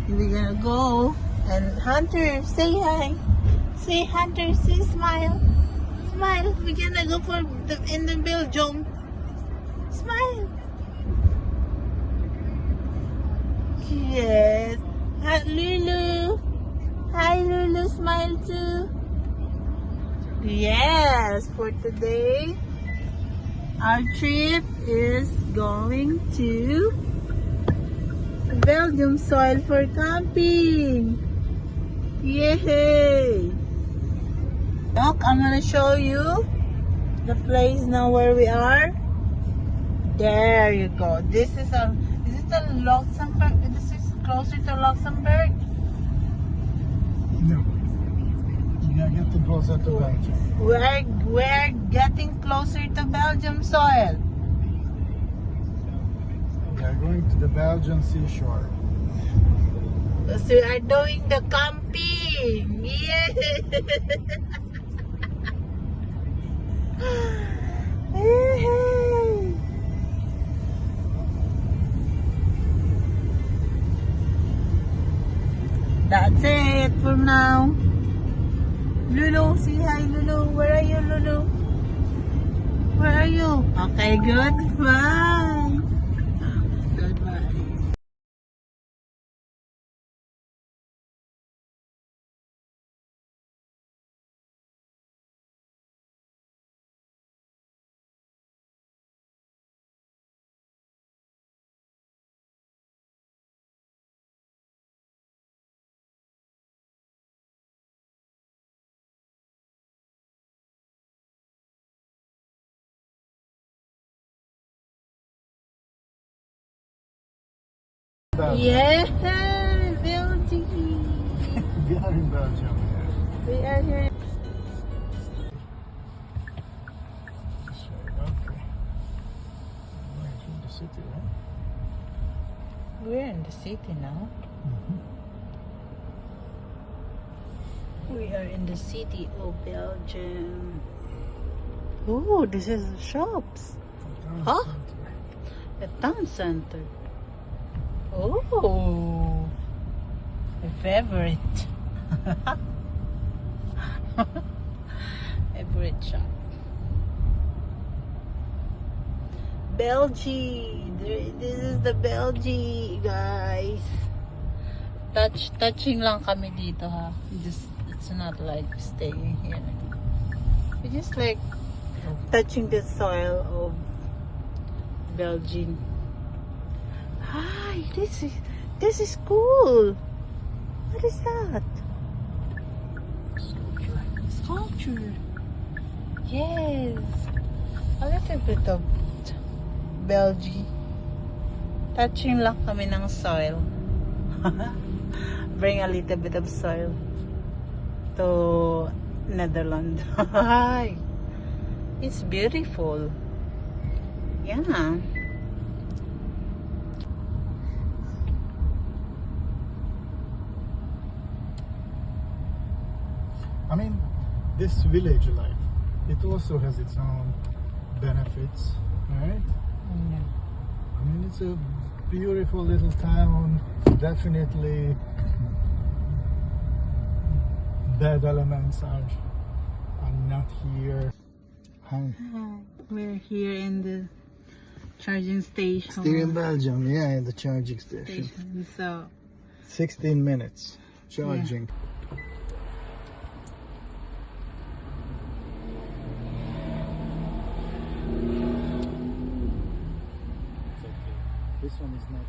We're gonna go. And Hunter, say hi. Say Hunter, say smile. Smile. We're gonna go for in the Belgium. Smile. Yes. Hi, Lulu. Hi, Lulu. Smile too. Yes. For today, our trip is going to Belgium soil for camping. Yay! Look, I'm gonna show you the place now where we are. There you go. This is the Luxembourg. This is closer to Luxembourg. No. We are getting closer to Belgium. We're getting closer to Belgium soil. We are going to the Belgian seashore. So we are doing the camping. Yeah. That's it for now. Lulu, say hi, Lulu. Where are you, Lulu? Where are you? Okay, goodbye. Goodbye. Yeah, Belgium. We are in Belgium. We are here. Okay. Going through the city, right? We're in the city now. We are in the city of Belgium. Oh, this is the shops. Huh? The town center. Oh, my favorite. Favorite shop. Belgium. This is the Belgium, guys. Touching lang kami dito, ha. It's not like staying here. We just like touching the soil of Belgium. Hi, this is cool. What is that? Sculpture. Yes. A little bit of Belgium. Touching lang kami ng soil. Bring a little bit of soil to Netherlands. It's beautiful. Yeah. I mean, this village life, it also has its own benefits, right? Yeah. I mean, it's a beautiful little town. Definitely, bad elements are not here. Hi. We're here in the charging station. Still in Belgium, yeah, in the charging station. So 16 minutes charging. This one is not